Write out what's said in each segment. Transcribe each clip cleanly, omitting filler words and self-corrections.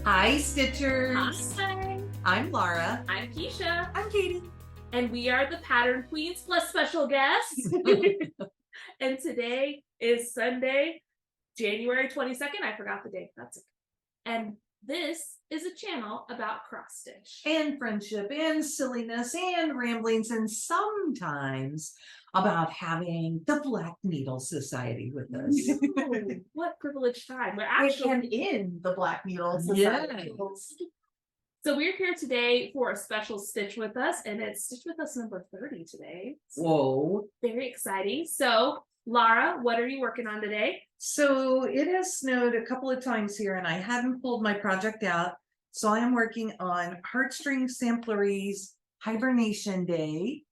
Hi, Stitchers. Hi. I'm Laura. I'm Keisha. I'm Katie. And we are the Pattern Queens plus special guests. And today is Sunday, January 22nd. I forgot the date. That's okay. And this is a channel about cross stitch. And friendship and silliness and ramblings and sometimes about having the Black Needle Society with us. Ooh, what privileged time. We're actually in the Black Needle Society. Yes. So we're here today for a special Stitch With Us, and it's Stitch With Us number 30 today. Whoa. Very exciting. So, Laura, what are you working on today? So it has snowed a couple of times here and I hadn't pulled my project out. So I am working on Heartstring Samplery's Hibernation Day.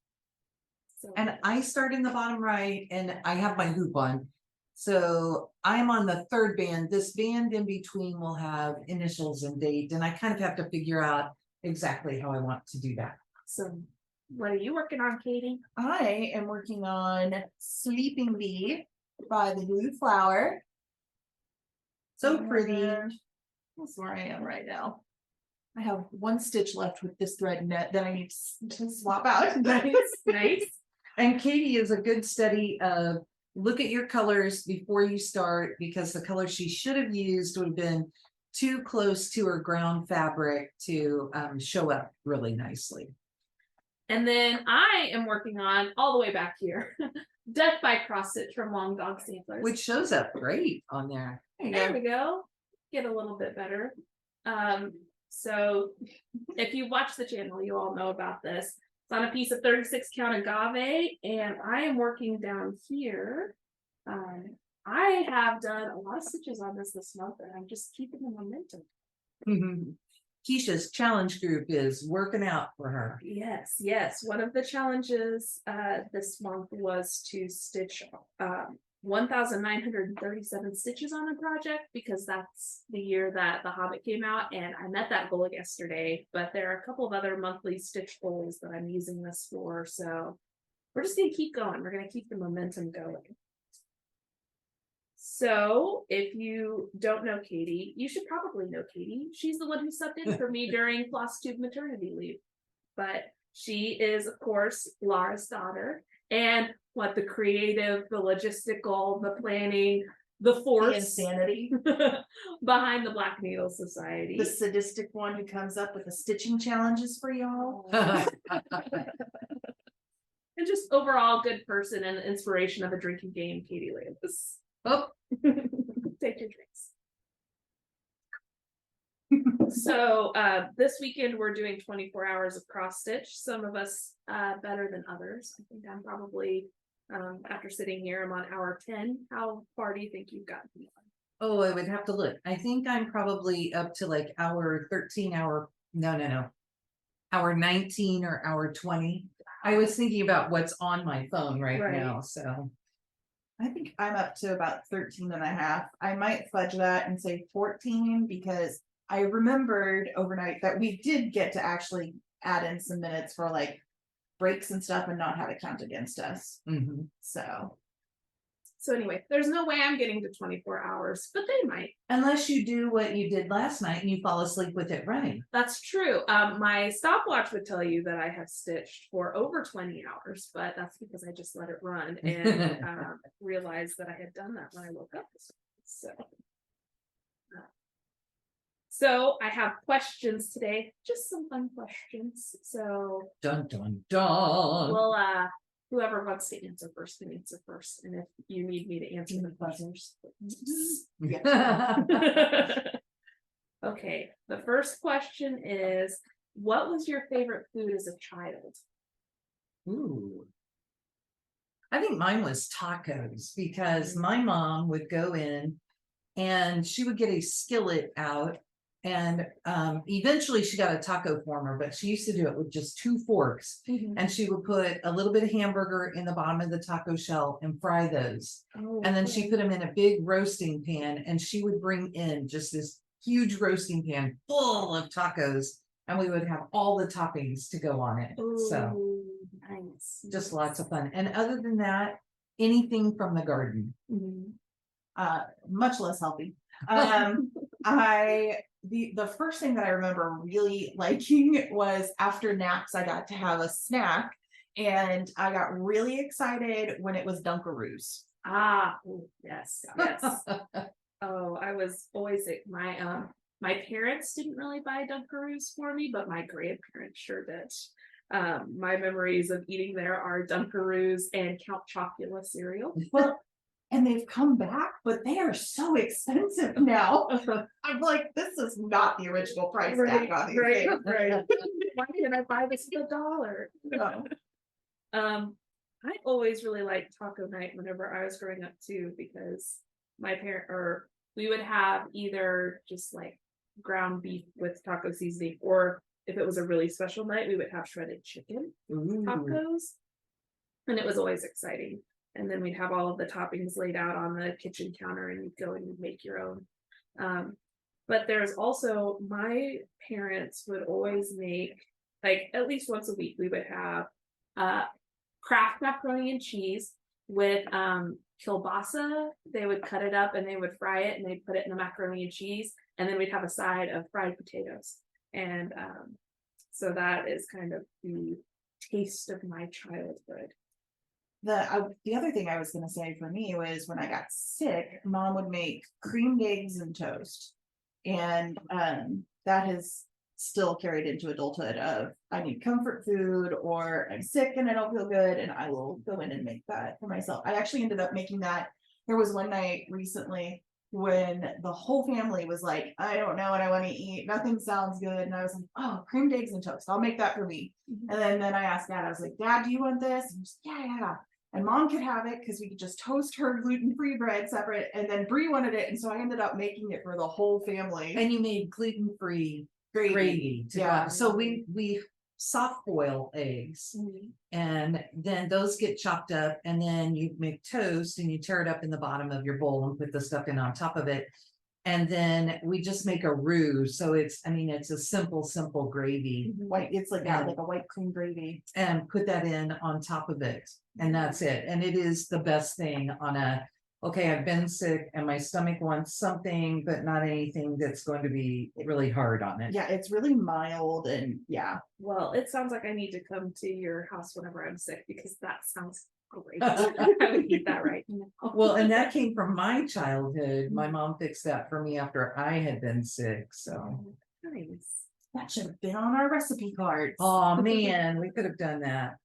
And I start in the bottom right and I have my hoop on. So I'm on the third band. This band in between will have initials and date. And I kind of have to figure out exactly how I want to do that. So what are you working on, Katie? I am working on Sleeping Bee by the Blue Flower. So pretty. That's where I am right now. I have one stitch left with this thread net that I need to swap out. Nice. And Katie is a good study of look at your colors before you start, because the color she should have used would have been too close to her ground fabric to show up really nicely. And then I am working on all the way back here, Death by Cross Stitch from Long Dog Samplers. Which shows up great on there. There we go. Get a little bit better. So if you watch the channel, you all know about this. It's on a piece of 36 count agave, and I am working down here. I have done a lot of stitches on this month, and I'm just keeping the momentum. Keisha's challenge group is working out for her. Yes. One of the challenges this month was to stitch 1,937 stitches on a project, because that's the year that The Hobbit came out, and I met that goal yesterday. But there are a couple of other monthly stitch goals that I'm using this for, so we're just gonna keep going. We're gonna keep the momentum going. So if you don't know Katie, you should probably know Katie. She's the one who subbed in for me during Floss Tube maternity leave. But she is, of course, Laura's daughter, and what the creative, the logistical, the planning, the force, The insanity behind the Black Needle Society. The sadistic one who comes up with the stitching challenges for y'all. And just overall good person and the inspiration of a drinking game, Katie Landis. Oh. Take your drinks. So this weekend we're doing 24 hours of cross stitch. Some of us better than others. I think I'm probably after sitting here, I'm on hour 10. How far do you think you've gotten? Oh, I would have to look. I think I'm probably up to like hour 13, hour 19 or hour 20. I was thinking about what's on my phone right now, so I think I'm up to about 13 and a half. I might fudge that and say 14, because I remembered overnight that we did get to actually add in some minutes for like breaks and stuff and not have it count against us. So anyway, there's no way I'm getting to 24 hours, but they might. Unless you do what you did last night and you fall asleep with it running. That's true. My stopwatch would tell you that I have stitched for over 20 hours, but that's because I just let it run and realized that I had done that when I woke up. So I have questions today, just some fun questions. So dun dun dun. Well, whoever wants to answer first can answer first, and if you need me to answer the questions. Okay, the first question is, what was your favorite food as a child? Ooh. I think mine was tacos, because my mom would go in and she would get a skillet out, and eventually she got a taco former, but she used to do it with just 2 forks. And she would put a little bit of hamburger in the bottom of the taco shell and fry those. And then she put them in a big roasting pan, and she would bring in just this huge roasting pan full of tacos, and we would have all the toppings to go on it. So nice. Just lots of fun. And other than that, anything from the garden. Much less healthy. I the first thing that I remember really liking was after naps, I got to have a snack, and I got really excited when it was Dunkaroos. Ah, ooh, yes, yes. Oh, I was always my parents didn't really buy Dunkaroos for me, but my grandparents sure did. My memories of eating there are Dunkaroos and Count Chocula cereal. Well, and they've come back, but they are so expensive now. I'm like, this is not the original price tag on these right, things. right. Why can't I buy this for $1? No. I always really liked taco night whenever I was growing up too, because my parent or we would have either just like ground beef with taco seasoning, or if it was a really special night, we would have shredded chicken Ooh. tacos, and it was always exciting. And then we'd have all of the toppings laid out on the kitchen counter, and you'd go and you'd make your own. But there's also, my parents would always make, like at least once a week, we would have Kraft macaroni and cheese with kielbasa. They would cut it up and they would fry it and they'd put it in the macaroni and cheese, and then we'd have a side of fried potatoes. And so that is kind of the taste of my childhood. The other thing I was going to say for me was when I got sick, Mom would make creamed eggs and toast, and that has still carried into adulthood. Of I need comfort food, or I'm sick and I don't feel good, and I will go in and make that for myself. I actually ended up making that. There was one night recently when the whole family was like, I don't know what I want to eat. Nothing sounds good. And I was like, oh, creamed eggs and toast. I'll make that for me. And then I asked Dad, I was like, Dad, do you want this? And he's like, yeah. And Mom could have it because we could just toast her gluten-free bread separate. And then Bree wanted it. And so I ended up making it for the whole family. And you made gluten-free gravy to Yeah. go. So we soft boil eggs, and then those get chopped up, and then you make toast and you tear it up in the bottom of your bowl and put the stuff in on top of it. And then we just make a roux. So it's a simple gravy. White, it's like Yeah. that, like a white cream gravy. And put that in on top of it. And that's it. And it is the best thing on okay, I've been sick and my stomach wants something, but not anything that's going to be really hard on it. Yeah, it's really mild, and yeah. Well, it sounds like I need to come to your house whenever I'm sick, because that sounds great. I would eat that right now. Well, and that came from my childhood. My mom fixed that for me after I had been sick. So, Nice. That should have been on our recipe cards. oh man, we could have done that.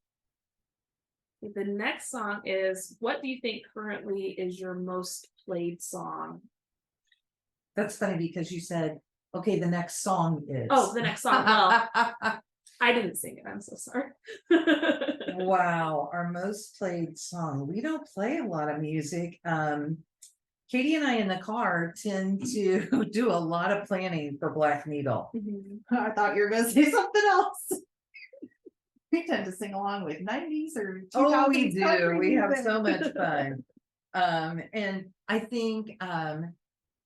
The next song is, what do you think currently is your most played song? That's funny because you said, okay, the next song is. Oh, the next song. Well, I didn't sing it. I'm so sorry. Wow, our most played song. We don't play a lot of music. Katie and I in the car tend to do a lot of planning for Black Needle. I thought you were going to say something else. We tend to sing along with 90s or 2000s. Oh, we do. country We have music. so much fun. And I think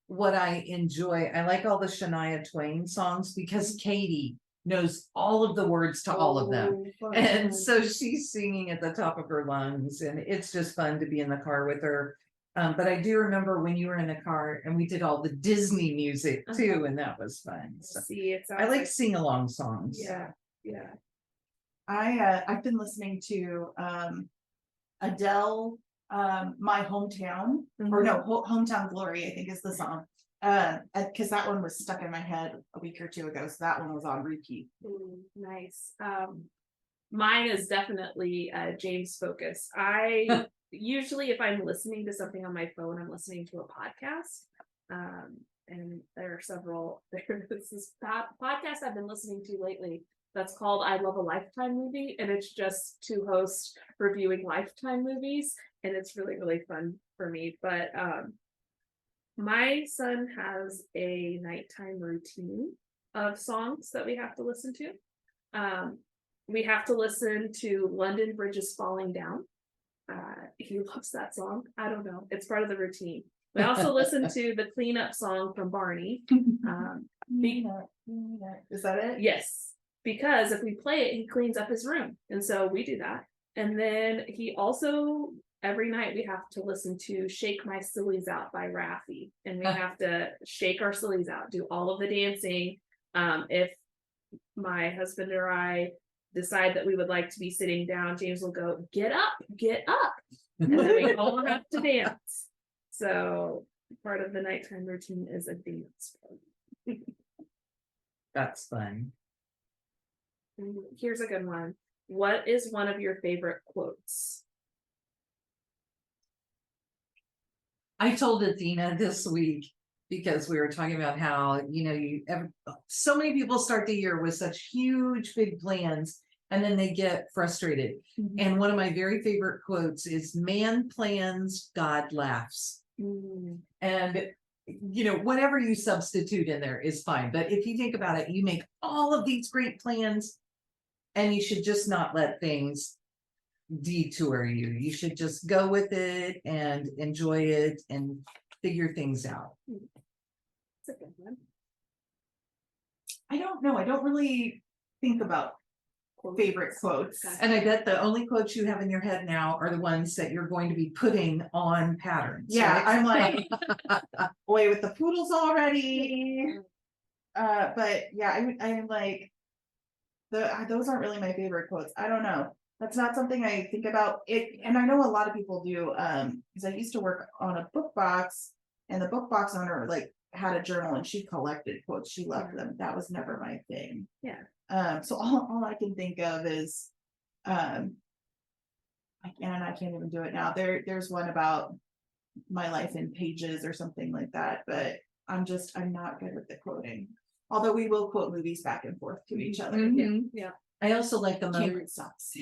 what I enjoy, I like all the Shania Twain songs because Katie knows all of the words to all of them. Oh, And fun. so she's singing at the top of her lungs, and it's just fun to be in the car with her. But I do remember when you were in the car and we did all the Disney music too, and that was fun. So See, it sounds I like sing-along songs. yeah, yeah. I've been listening to Adele, My Hometown, or no, Hometown Glory, I think is the song. Because that one was stuck in my head a week or two ago, so that one was on repeat. Ooh, nice. Mine is definitely James Focus. I usually, if I'm listening to something on my phone, I'm listening to a podcast. And there are several. There's this podcast I've been listening to lately that's called I Love a Lifetime Movie, and it's just two hosts reviewing Lifetime movies, and it's really, really fun for me. But my son has a nighttime routine of songs that we have to listen to. We have to listen to London Bridge is Falling Down. He loves that song. I don't know. It's part of the routine. We also listen to the cleanup song from Barney. Is that it? Yes, because if we play it, he cleans up his room. And so we do that. And then he also every night we have to listen to Shake My Sillies Out by Raffi. And we have to shake our sillies out, do all of the dancing. If my husband or I decide that we would like to be sitting down, James will go, get up. And then we all have to dance. So part of the nighttime routine is a dance. That's fun. Here's a good one. What is one of your favorite quotes? I told Athena this week because we were talking about how, so many people start the year with such huge, big plans and then they get frustrated. Mhm. And one of my very favorite quotes is, man plans, God laughs. And, whatever you substitute in there is fine. But if you think about it, you make all of these great plans and you should just not let things detour you. You should just go with it and enjoy it and figure things out. That's a good one. I don't know. I don't really think about favorite quotes. And I bet the only quotes you have in your head now are the ones that you're going to be putting on patterns. Yeah, right? I'm like, away with the poodles already. But yeah, I'm like, those aren't really my favorite quotes. I don't know. That's not something I think about it. And I know a lot of people do, because I used to work on a book box, and the book box owner had a journal and she collected quotes. She loved them. That was never my thing. Yeah. So all I can think of is, I can't even do it now. There's one about my life in pages or something like that, but I'm not good with the quoting. Although we will quote movies back and forth to each other. Mhm. Yeah. I also like the mother. Cameron sucks.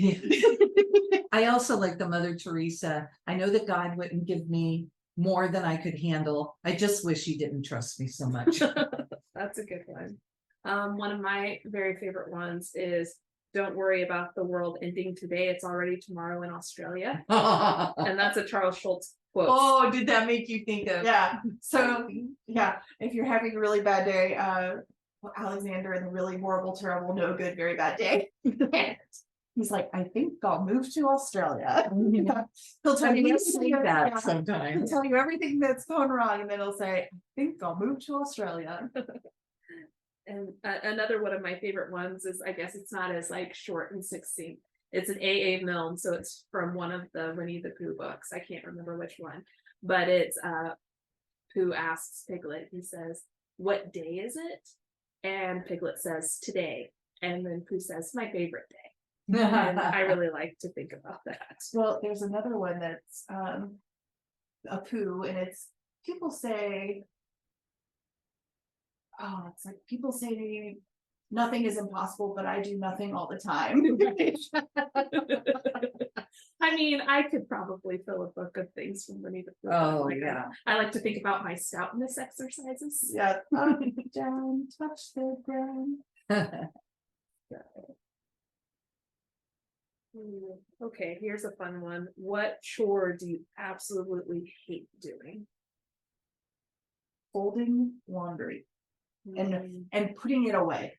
I also like the Mother Teresa. I know that God wouldn't give me more than I could handle. I just wish he didn't trust me so much. That's a good one. One of my very favorite ones is, don't worry about the world ending today. It's already tomorrow in Australia. And that's a Charles Schultz quote. Oh, did that make you think of? Yeah. So yeah, if you're having a really bad day, Alexander and the really horrible, terrible, no good, very bad day. He's like, I think I'll move to Australia. He'll tell you that He'll sometimes. tell you everything that's going wrong, and then he'll say, I think I'll move to Australia. And another one of my favorite ones is, I guess it's not as short and succinct. It's an A.A. Milne, so it's from one of the Winnie the Pooh books. I can't remember which one, but it's Pooh asks Piglet. He says, "What day is it?" And Piglet says, "Today." And then Pooh says, "My favorite day." And I really like to think about that. Well, there's another one that's a Pooh, and it's people say, it's like people say nothing is impossible, but I do nothing all the time. I mean, I could probably fill a book of things from Winnie the Pooh. Oh, yeah. I like to think about my stoutness exercises. Yeah. Up, down, touch the ground. Okay, here's a fun one. What chore do you absolutely hate doing? Folding laundry Mm. and putting it away.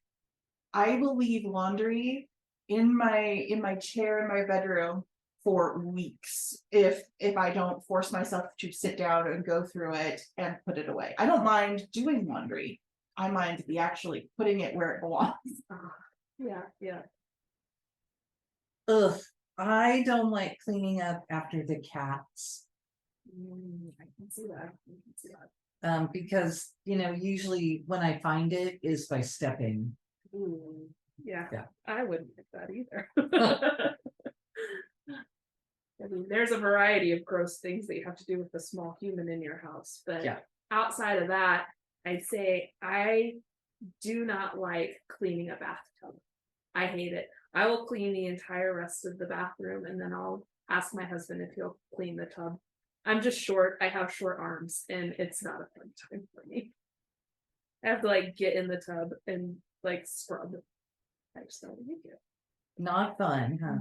I will leave laundry in my chair in my bedroom for weeks if I don't force myself to sit down and go through it and put it away. I don't mind doing laundry. I mind the actually putting it where it belongs. Yeah. Ugh, I don't like cleaning up after the cats. I can see that. Because usually when I find it is by stepping. Ooh, yeah. Yeah. I wouldn't like that either. I mean, there's a variety of gross things that you have to do with a small human in your house, but Yeah. outside of that, I'd say I do not like cleaning a bathtub. I hate it. I will clean the entire rest of the bathroom, and then I'll ask my husband if he'll clean the tub. I'm just short. I have short arms, and it's not a fun time for me. I have to get in the tub and scrub. I just don't like it. Not fun, huh?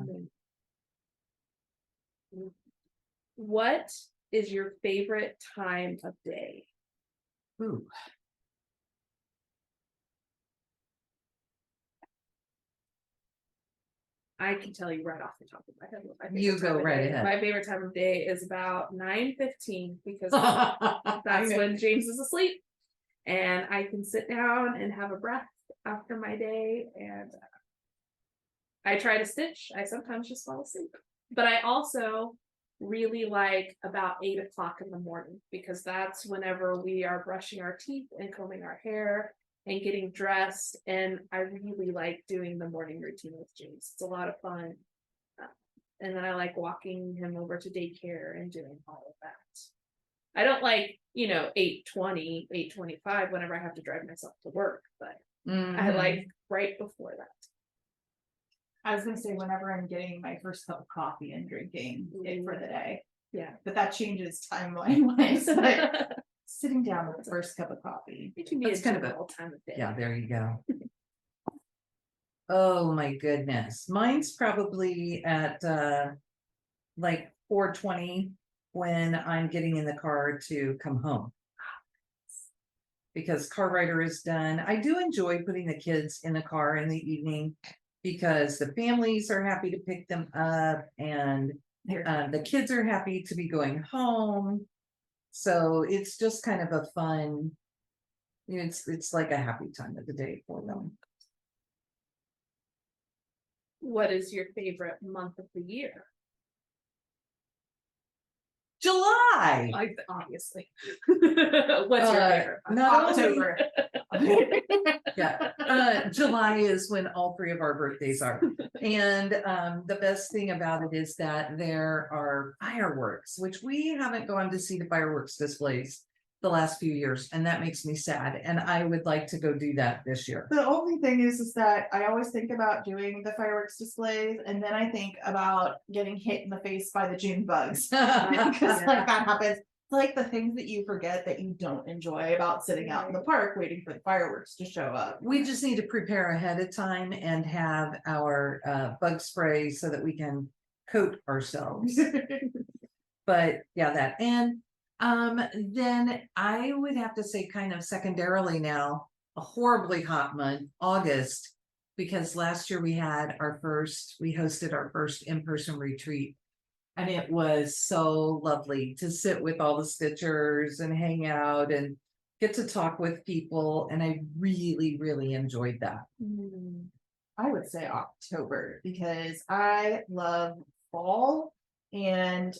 What is your favorite time of day? Ooh. I can tell you right off the top of my head. What my favorite You time go of right day- ahead. My favorite time of day is about 9:15 because I that's know. when James is asleep, and I can sit down and have a breath after my day. And I try to stitch. I sometimes just fall asleep, but I also really like about 8 o'clock in the morning because that's whenever we are brushing our teeth and combing our hair and getting dressed. And I really like doing the morning routine with James. It's a lot of fun. And then I like walking him over to daycare and doing all of that. I don't like, 8:20, 8:25 whenever I have to drive myself to work, but I Mhm. like right before that. I was gonna say whenever I'm getting my first cup of coffee and drinking it for the day, Yeah. but that changes timeline wise. But sitting down with the first cup of coffee. It can be That's a kind of a- general time of day. Yeah, there you go. Oh my goodness. Mine's probably at like 4:20 when I'm getting in the car to come home. Because car rider is done. I do enjoy putting the kids in the car in the evening because the families are happy to pick them up and the kids are happy to be going home. So it's just kind of a fun, it's like a happy time of the day for them. What is your favorite month of the year? July. Obviously. What's your favorite month? Not only- October. Yeah, July is when all three of our birthdays are. And the best thing about it is that there are fireworks, which we haven't gone to see the fireworks displays the last few years, and that makes me sad. And I would like to go do that this year. The only thing is that I always think about doing the fireworks displays, and then I think about getting hit in the face by the June bugs. Because like that happens. It's like the things that you forget that you don't enjoy about sitting out in the park waiting for the fireworks to show up. We just need to prepare ahead of time and have our bug spray so that we can coat ourselves. But yeah, that. And then I would have to say kind of secondarily now, a horribly hot month, August, because last year we hosted our first in-person retreat. And it was so lovely to sit with all the stitchers and hang out and get to talk with people. And I really, really enjoyed that. I would say October because I love fall. And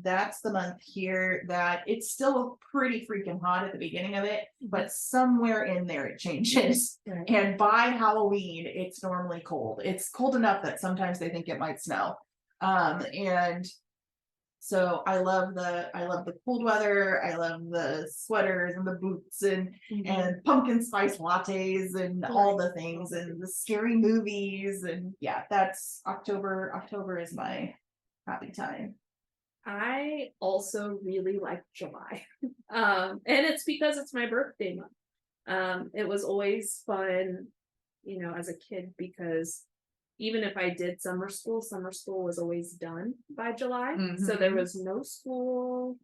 that's the month here that it's still pretty freaking hot at the beginning of it, but somewhere in there it changes. Right. And by Halloween, it's normally cold. It's cold enough that sometimes they think it might snow. And so I love the cold weather. I love the sweaters and the boots and pumpkin spice lattes and all the things and the scary movies. And yeah, that's October. October is my happy time. I also really like July. And it's because it's my birthday month. It was always fun, as a kid, because even if I did summer school was always done by July. So there was no school.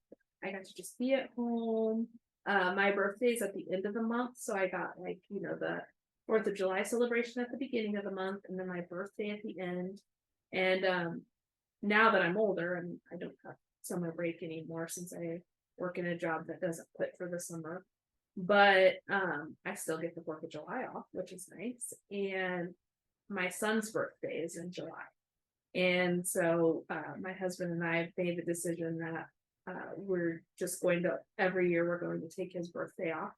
I got to just be at home. My birthday's at the end of the month. So I got the 4th of July celebration at the beginning of the month and then my birthday at the end. And now that I'm older and I don't have summer break anymore since I work in a job that doesn't quit for the summer, but I still get the 4th of July off, which is nice. And my son's birthday is in July. And so my husband and I made the decision that we're just every year we're going to take his birthday off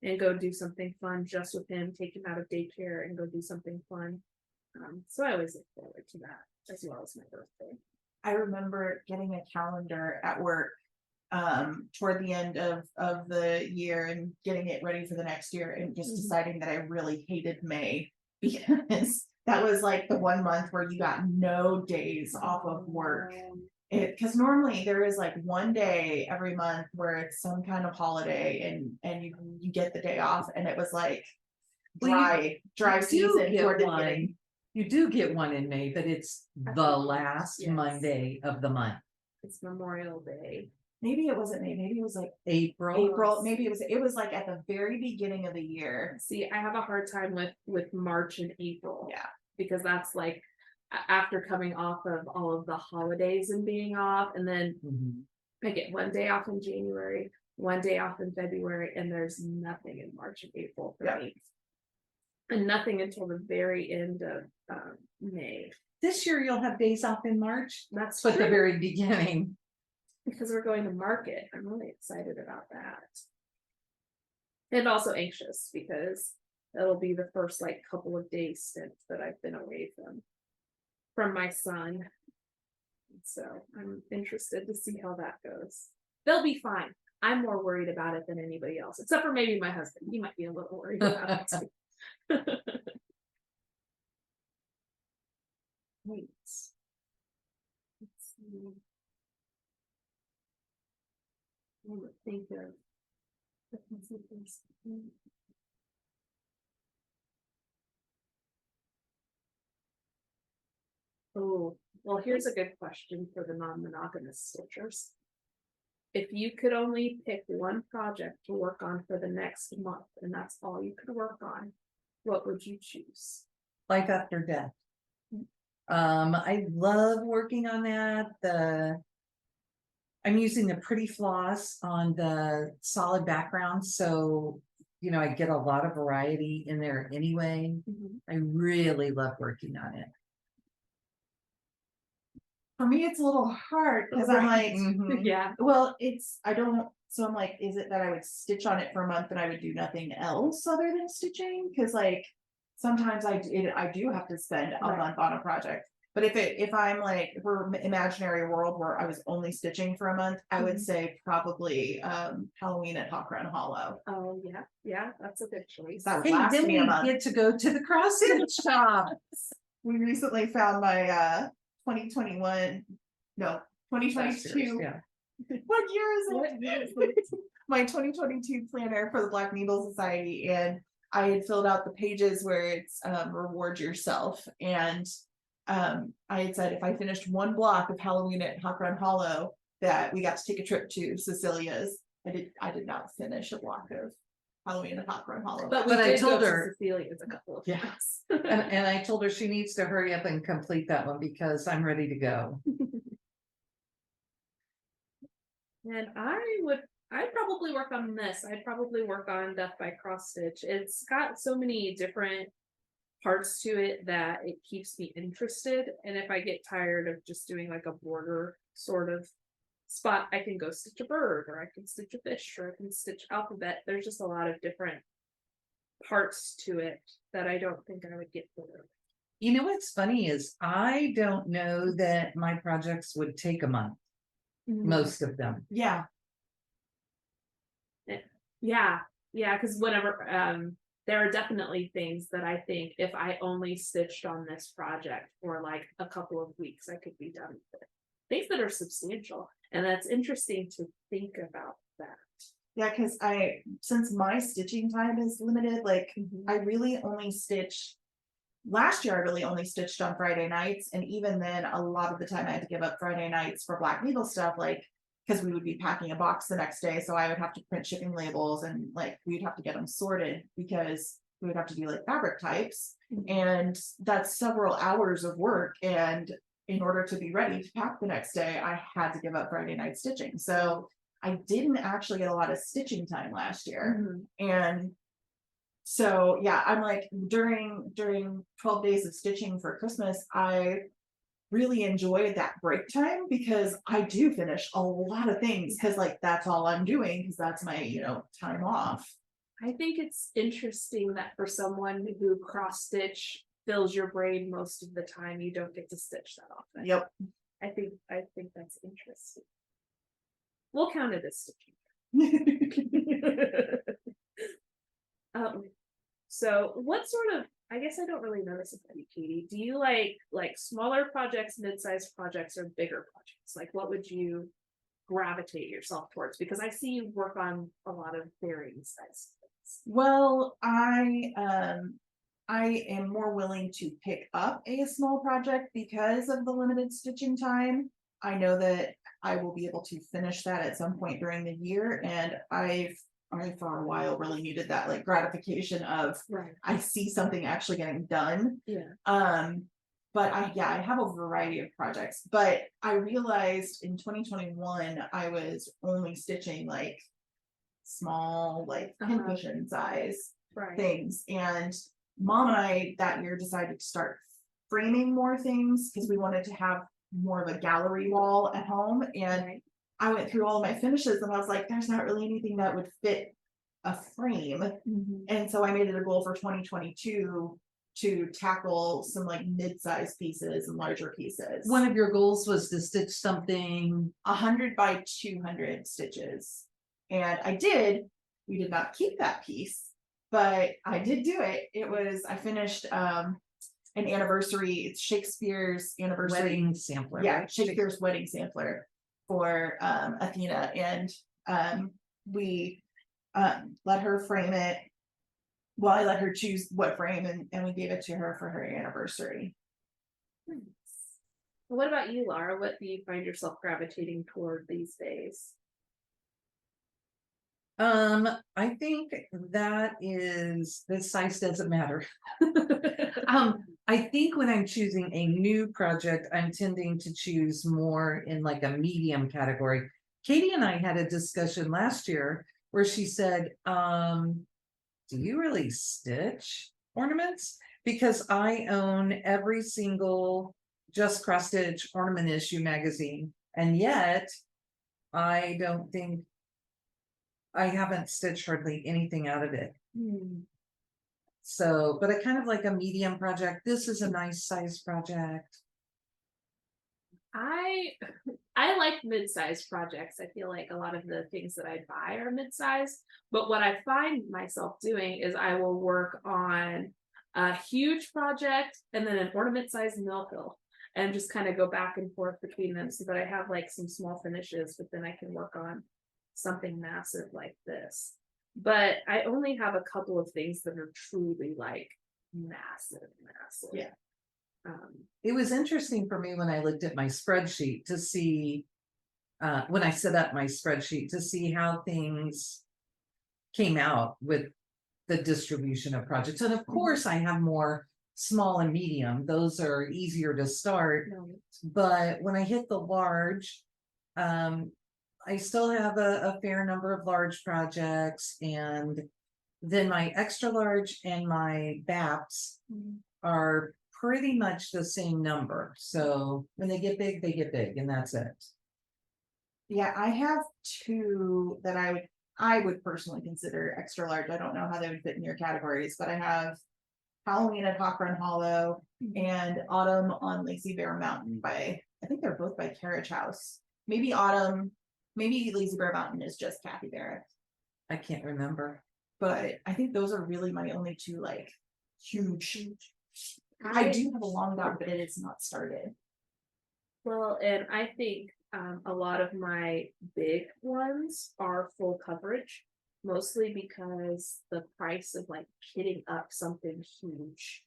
and go do something fun just with him, take him out of daycare and go do something fun. So I always look forward to that as well as my birthday. I remember getting a calendar at work toward the end of the year and getting it ready for the next year and just deciding that I really hated May because that was like the one month where you got no days off of work. Because normally there is like one day every month where it's some kind of holiday and you get the day off, and it was like dry season toward the beginning. You do get one in May, but it's the last Monday of the month. It's Memorial Day. Maybe it wasn't May, maybe it was like April. Maybe it was like at the very beginning of the year. See, I have a hard time with March and April. Yeah. Because that's like after coming off of all of the holidays and being off, and then Mhm. I get one day off in January, one day off in February, and there's nothing in March and April for Yeah. me. And nothing until the very end of May. This year you'll have days off in March, That's but the true, very beginning. because we're going to market. I'm really excited about that. And also anxious because it'll be the first like couple of days stint that I've been away from my son. So I'm interested to see how that goes. They'll be fine. I'm more worried about it than anybody else, except for maybe my husband. He might be a little worried about it too. Wait. Let's see. I would think of. Oh, well, here's a good question for the non-monogamous stitchers. If you could only pick one project to work on for the next month, and that's all you could work on, what would you choose? Life after death. I love working on that. I'm using the pretty floss on the solid background, so you know I get a lot of variety in there anyway. I really love working on it. For me, it's a little hard because I'm like, Mhm. Yeah, well, so I'm like, is it that I would stitch on it for a month and I would do nothing else other than stitching? Because like sometimes I do have to spend a Right. month on a project. But if I'm like, if we're imaginary world where I was only stitching for a month, I would Mhm. say probably Halloween at Hawk Run Hollow. oh yeah, that's a good choice. That would Hey, last then me a we month. get to go to the cross stitch shop. We recently found my 2021, no, Last 2022. year's, yeah. What year is it? What year is it? My 2022 planner for the Black Needle Society, and I had filled out the pages where it's reward yourself, and I had said if I finished one block of Halloween at Hawk Run Hollow, that we got to take a trip to Cecilia's. I did not finish a block of Halloween at Hawk Run Hollow, But we But I did told go her- to Cecilia's a couple of Yeah. times. And I told her she needs to hurry up and complete that one because I'm ready to go. And I'd probably work on this. I'd probably work on Death by Cross Stitch. It's got so many different parts to it that it keeps me interested. And if I get tired of just doing like a border sort of spot, I can go stitch a bird, or I can stitch a fish, or I can stitch alphabet. There's just a lot of different parts to it that I don't think I would get bored. You know what's funny is I don't know that my projects would take a month, most of them. yeah, Yeah, because whenever there are definitely things that I think if I only stitched on this project for like a couple of weeks, I could be done with it. Things that are substantial, and that's interesting to think about that. yeah, because since my stitching time is limited, like I really only stitch. Last year, I really only stitched on Friday nights, and even then, a lot of the time I had to give up Friday nights for Black Needle stuff, like because we would be packing a box the next day, so I would have to print shipping labels, and like we'd have to get them sorted because we would have to do like fabric types, and that's several hours of work. And in order to be ready to pack the next day, I had to give up Friday night stitching. So I didn't actually get a lot of stitching time last year, and so yeah, I'm like during 12 days of stitching for Christmas, I really enjoyed that break time because I do finish a lot of things because like that's all I'm doing because that's my time off. I think it's interesting that for someone who cross stitch fills your brain most of the time, you don't get to stitch that often. Yep. I think that's interesting. We'll count it as stitching. So what sort of, I guess I don't really know this about you, Katie. Do you like smaller projects, mid-sized projects, or bigger projects? Like what would you gravitate yourself towards? Because I see you work on a lot of varying sized things. Well, I am more willing to pick up a small project because of the limited stitching time. I know that I will be able to finish that at some point during the year, and I for a while really needed that like gratification of Right. I see something actually getting done. Yeah. but I have a variety of projects, but I realized in 2021, I was only stitching like small, like pincushion size Right. things. And mom and I that year decided to start framing more things because we wanted to have more of a gallery wall at home. And Right. I went through all of my finishes and I was like, there's not really anything that would fit a frame. And so I made it a goal for 2022 to tackle some like mid-sized pieces and larger pieces. One of your goals was to stitch something. 100 by 200 stitches. And I did. We did not keep that piece, but I did do it. I finished an anniversary. It's Shakespeare's anniversary. Wedding sampler. Yeah, right? Shakespeare's wedding sampler for Athena. And we let her frame it. Well, I let her choose what frame and we gave it to her for her anniversary. What about you, Laura? What do you find yourself gravitating toward these days? I think that is, the size doesn't matter. I think when I'm choosing a new project, I'm tending to choose more in like a medium category. Katie and I had a discussion last year where she said, do you really stitch ornaments? Because I own every single Just Cross Stitch ornament issue magazine, and yet I don't think I haven't stitched hardly anything out of it. So, but I kind of like a medium project. This is a nice size project. I like mid-sized projects. I feel like a lot of the things that I buy are mid-sized, but what I find myself doing is I will work on a huge project and then an ornament-sized mill hill and just kind of go back and forth between them so that I have like some small finishes, but then I can work on something massive like this. But I only have a couple of things that are truly like massive. Yeah. It was interesting for me when I looked at my spreadsheet to see, when I set up my spreadsheet to see how things came out with the distribution of projects. And of course, I have more small and medium. Those are easier to start. But when I hit the large, I still have a fair number of large projects, and then my extra large and my BAPs are pretty much the same number. So when they get big, and that's it. Yeah, I have two that I would personally consider extra large. I don't know how they would fit in your categories, but I have Halloween at Hawk Run Hollow and Autumn on Lazy Bear Mountain I think they're both by Carriage House. Maybe Lazy Bear Mountain is just Kathy Barrett. I can't remember. But I think those are really my only two like huge. I do have a long dog, but it is not started. Well, and I think a lot of my big ones are full coverage, mostly because the price of like kitting up something huge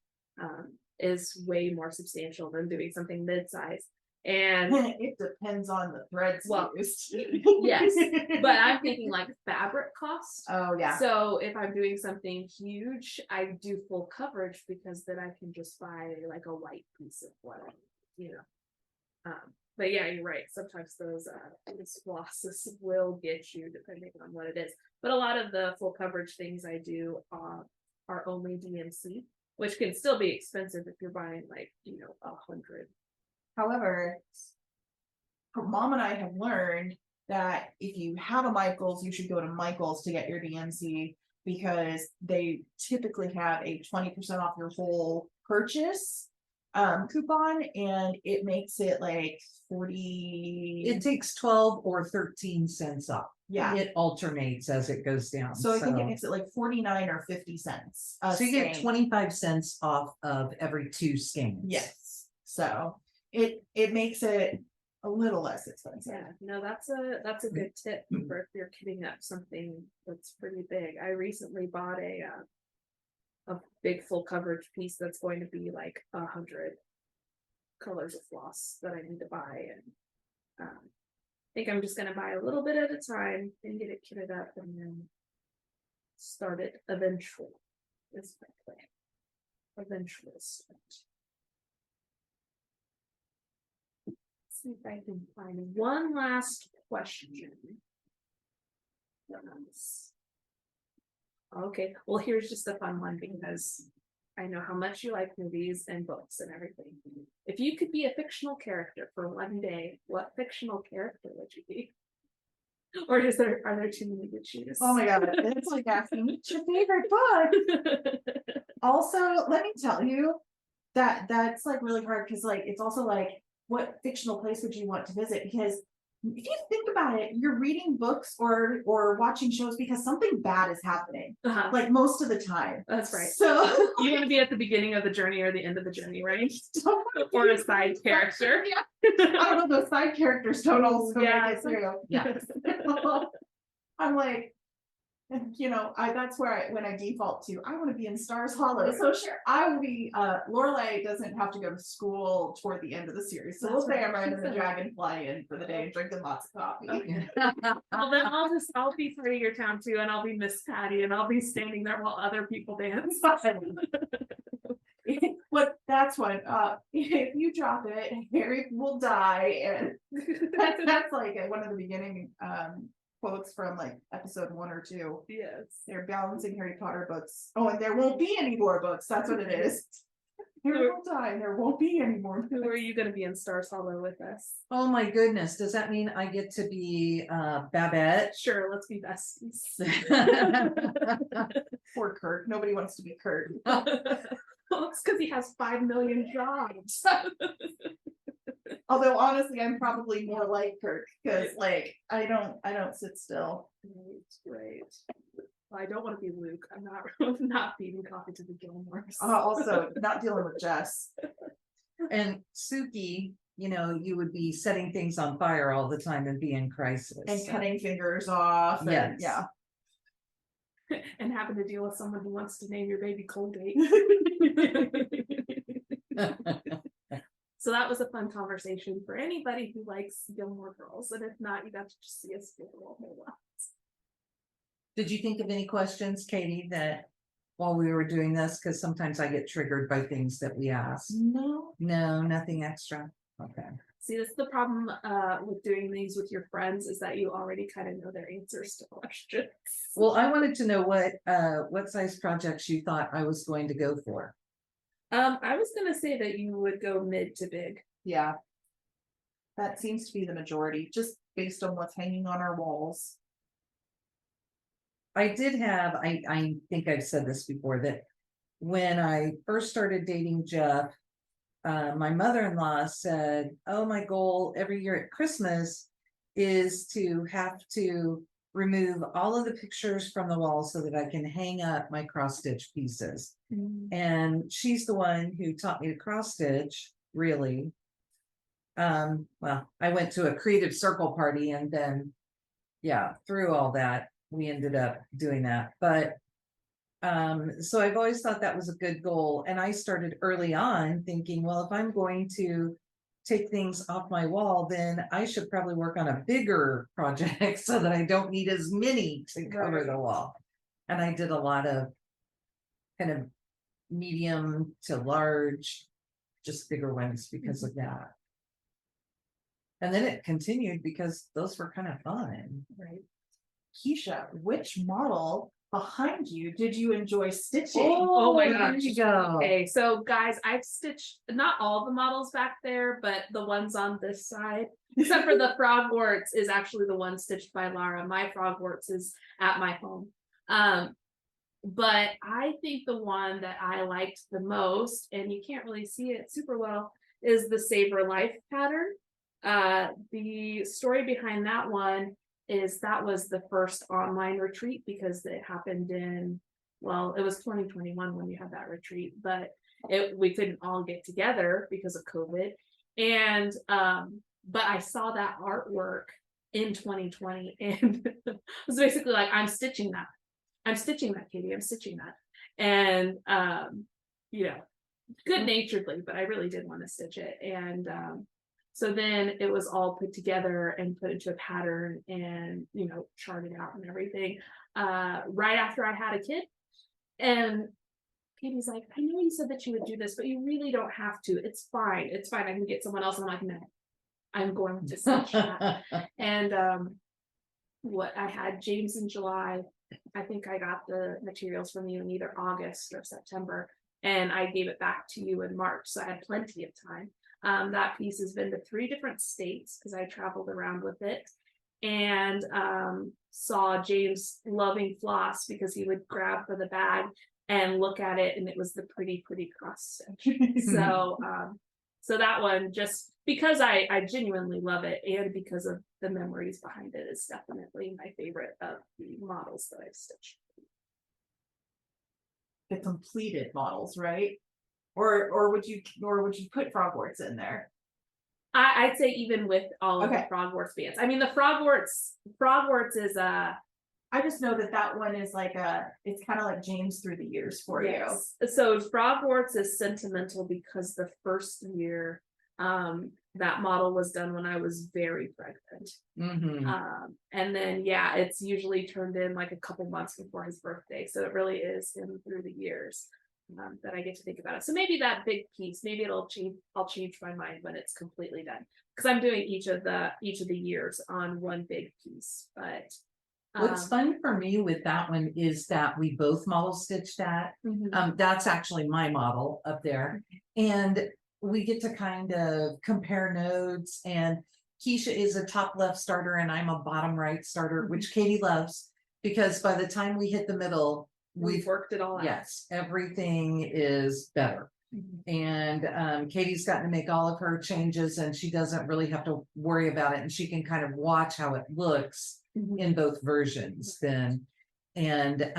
is way more substantial than doing something mid-size. And it depends on the threads used. Yes, but I'm thinking like fabric costs. Oh yeah. So if I'm doing something huge, I do full coverage because then I can just buy like a white piece of whatever, you know. But yeah, you're right. Sometimes those flosses will get you depending on what it is. But a lot of the full coverage things I do are only DMC, which can still be expensive if you're buying like, 100. However, Mom and I have learned that if you have a Michaels, you should go to Michaels to get your DMC because they typically have a 20% off your whole purchase coupon, and it makes it like 40. It takes 12 or 13 cents off. Yeah, it alternates as it goes down. So I think it makes it like 49 or 50 cents. So you get 25 cents off of every 2 scans. Yes. So it makes it a little less expensive. Yeah, no, that's a good tip for if you're kitting up something that's pretty big. I recently bought a big full coverage piece that's going to be like 100 colors of floss that I need to buy, and I think I'm just gonna buy a little bit at a time and get it kitted up and then start it eventually. Is my plan. Eventually start. see if I can find one last question. Okay, well, here's just a fun one because I know how much you like movies and books and everything. If you could be a fictional character for one day, what fictional character would you be? Or are there too many to choose? Oh my god, it's like asking what's your favorite book. Also, let me tell you that's like really hard because like it's also like what fictional place would you want to visit? Because if you think about it, you're reading books or watching shows because something bad is happening. Like most of the time. That's right. So You want to be at the beginning of the journey or the end of the journey, right? don't Or a side character. Yeah. I don't know, those side characters don't also make it through. Yeah. I'm like, you know, that's where when I default to, I want to be in Stars Hollow. So sure, I will be. Lorelai doesn't have to go to school toward the end of the series, so we'll say I'm riding the dragonfly in for the day and drinking lots of coffee. Okay. Well, then I'll be part of your town too, and I'll be Miss Patty, and I'll be standing there while other people dance. But that's one. If you drop it, Harry will die, and that's like one of the beginning quotes from like episode 1 or 2. Yes. They're balancing Harry Potter books. Oh, and there won't be any more books. That's what it is. Harry will die, and there won't be any more Who are books. you going to be in Stars Hollow with us? Oh my goodness, does that mean I get to be Babette? Sure, let's be besties. Poor Kurt. Nobody wants to be Kurt. Well, it's because he has 5 million jobs. Although honestly, I'm probably more like Kurt because like I don't sit still. Right. Well, I don't want to be Luke. I'm not feeding coffee to the Gilmores. Also, not dealing with Jess. And Suki, you know, you would be setting things on fire all the time and be in crisis. And cutting fingers off. And, Yes. Yeah. And having to deal with someone who wants to name your baby Colgate. So that was a fun conversation for anybody who likes Gilmore Girls. And if not, you got to just see us giggle a whole lot. Did you think of any questions, Katie, that while we were doing this? Because sometimes I get triggered by things that we ask. No. No, nothing extra. Okay. See, that's the problem with doing these with your friends is that you already kind of know their answers to questions. Well, I wanted to know what size projects you thought I was going to go for. I was gonna say that you would go mid to big. Yeah. That seems to be the majority, just based on what's hanging on our walls. I did have, I think I've said this before, that when I first started dating Jeff, my mother-in-law said, oh, my goal every year at Christmas is to have to remove all of the pictures from the wall so that I can hang up my cross stitch pieces. And she's the one who taught me to cross stitch, really. Well, I went to a creative circle party and then, yeah, through all that, we ended up doing that. But so I've always thought that was a good goal. And I started early on thinking, well, if I'm going to take things off my wall, then I should probably work on a bigger project so that I don't need as many to cover the wall. And I did a lot of kind of medium to large, just bigger ones because of that. And then it continued because those were kind of fun. Right. Keisha, which model behind you did you enjoy stitching? Oh my there gosh. you go. Okay, so guys, I've stitched not all the models back there, but the ones on this side, except for the Frogwarts is actually the one stitched by Lara. My Frogwarts is at my home. But I think the one that I liked the most, and you can't really see it super well, is the Savor Life pattern. The story behind that one is that was the first online retreat because it happened in, well, it was 2021 when you had that retreat, but we couldn't all get together because of COVID. And but I saw that artwork in 2020 and it was basically like, I'm stitching that, Katie, I'm stitching that. And you know, good naturedly, but I really did want to stitch it. And so then it was all put together and put into a pattern and, you know, charted out and everything right after I had a kid. And Katie's like, I know you said that you would do this, but you really don't have to. It's fine. It's fine. I can get someone else. And I'm like, no, I'm going to stitch that. And what I had James in July. I think I got the materials from you in either August or September, and I gave it back to you in March, so I had plenty of time. That piece has been to 3 different states because I traveled around with it, and saw James loving Floss because he would grab for the bag and look at it, and it was the pretty cross stitch. So that one, just because I genuinely love it, and because of the memories behind it, is definitely my favorite of the models that I've stitched. The completed models, right? Or would you put frogwarts in there? I'd say even with all of Okay. the frogwarts bands. I mean, the frogwarts is I just know that one is like it's kind of like James through the years for you. So frogwarts is sentimental because the first year that model was done when I was very pregnant. And then it's usually turned in like a couple months before his birthday, so it really is him through the years that I get to think about it. So maybe that big piece, maybe I'll change my mind when it's completely done, because I'm doing each of the years on one big piece. But what's fun for me with that one is that we both model stitched that. That's actually my model up there, and we get to kind of compare notes. And Keisha is a top left starter and I'm a bottom right starter, which Katie loves, because by the time we hit the middle, we've worked it all out. Yes, everything is better. And Katie's gotten to make all of her changes, and she doesn't really have to worry about it, and she can kind of watch how it looks in both versions then. And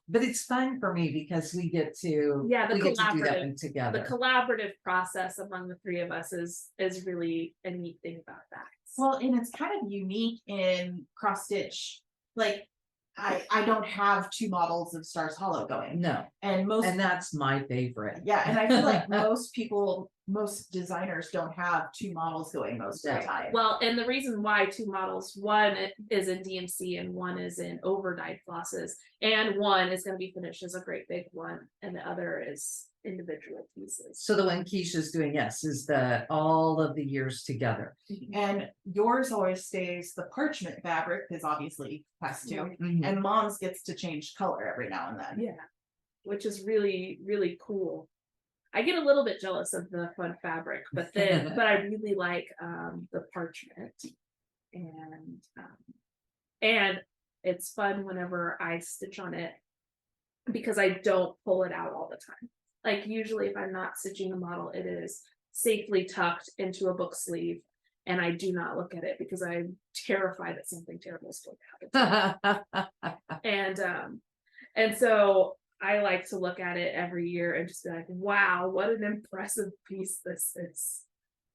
but it's fun for me because we get to do that one together. The collaborative process among the 3 of us is really a neat thing about that. Well, and it's kind of unique in cross stitch. Like I don't have 2 models of Stars Hollow going. No. And that's my favorite. Yeah, and I feel like most designers don't have 2 models going most of the time. Well, and the reason why 2 models, one is in DMC and one is in overdyed flosses, and one is going to be finished as a great big one, and the other is individual pieces. So the one Keisha's doing, yes, is all of the years together. And yours always stays the parchment fabric, because obviously has to, and Mom's gets to change color every now and then. Yeah, which is really, really cool. I get a little bit jealous of the fun fabric, but I really like the parchment, and it's fun whenever I stitch on it because I don't pull it out all the time. Like usually if I'm not stitching a model, it is safely tucked into a book sleeve, and I do not look at it because I'm terrified that something terrible is going to happen. And so I like to look at it every year and just be like, wow, what an impressive piece this is.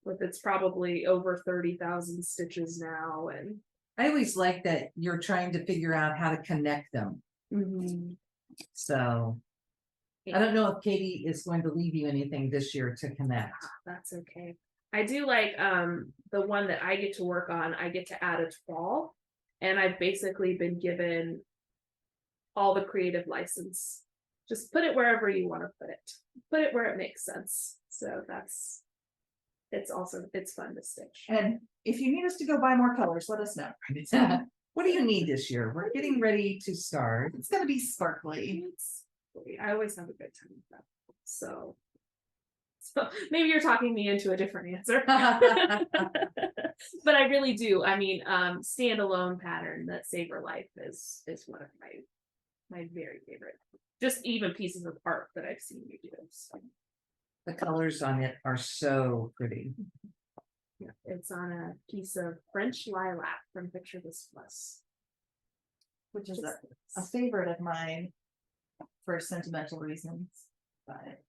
With it's probably over 30,000 stitches now. And I always like that you're trying to figure out how to connect them. So I don't know if Katie is going to leave you anything this year to connect. That's okay. I do like the one that I get to work on, I get to add a fall, and I've basically been given all the creative license. Just put it wherever you want to put it where it makes sense. So it's fun to stitch. And if you need us to go buy more colors, let us know. What do you need this year? We're getting ready to start. It's gonna be sparkly. I always have a good time with that. So maybe you're talking me into a different answer. But I really do. I mean, standalone pattern that Save Her Life is one of my very favorite. Just even pieces of art that I've seen you do. So. The colors on it are so pretty. Yeah, it's on a piece of French lilac from Picture This Plus, which is a favorite of mine for sentimental reasons. But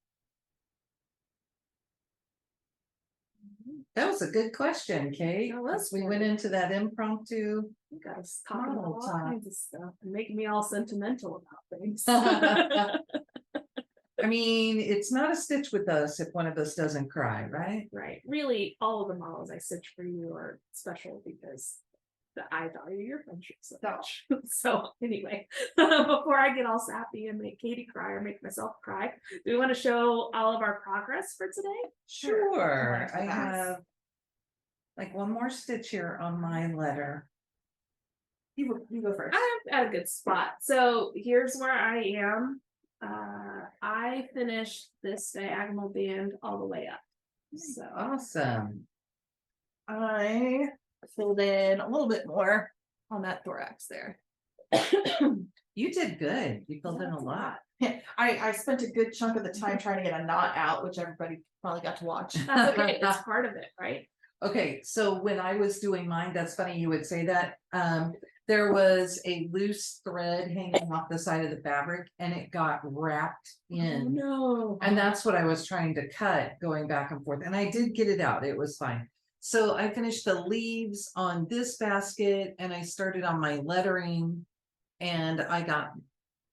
that was a good question, Kate. We went into that impromptu. You guys talking about all kinds of stuff and making me all sentimental about things. I mean, it's not a stitch with us if one of us doesn't cry, right? Right. Really, all of the models I stitch for you are special because I value your friendship so much. So anyway, before I get all sappy and make Katie cry or make myself cry, do we want to show all of our progress for today? Sure. I have like one more stitch here on my letter. You go first. I'm at a good spot. So here's where I am. I finished this diagonal band all the way up. So Awesome. I filled in a little bit more on that thorax there. You did good. You filled in a lot. I spent a good chunk of the time trying to get a knot out, which everybody probably got to watch. that's okay. That's part of it, right? Okay, so when I was doing mine, that's funny you would say that. There was a loose thread hanging off the side of the fabric and it got wrapped in. No. And that's what I was trying to cut going back and forth. And I did get it out. It was fine. So I finished the leaves on this basket and I started on my lettering and I got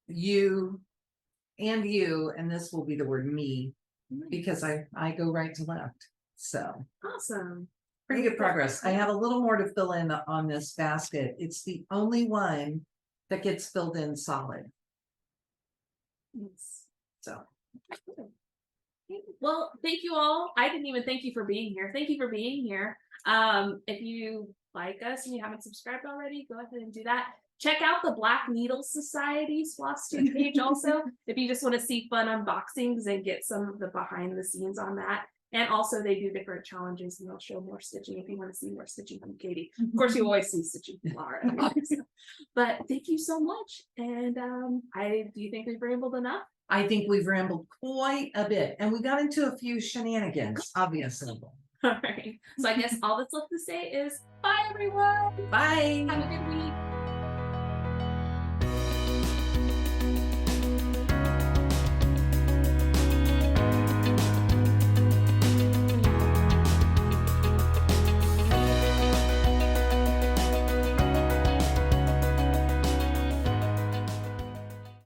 you and you, and this will be the word me because I go right to left. So Awesome. pretty good progress. I have a little more to fill in on this basket. It's the only one that gets filled in solid. Yes. So Well, thank you all. I didn't even thank you for being here. Thank you for being here. If you like us and you haven't subscribed already, go ahead and do that. Check out the Black Needle Society's Floss page also, if you just want to see fun unboxings and get some of the behind the scenes on that. And also they do different challenges and they'll show more stitching if you want to see more stitching from Katie. Of course, you always see stitching from Laura. But thank you so much. And do you think we've rambled enough? I think we've rambled quite a bit and we got into a few shenanigans, obviously. All right. So I guess all that's left to say is bye, everyone. Bye. Have a good week.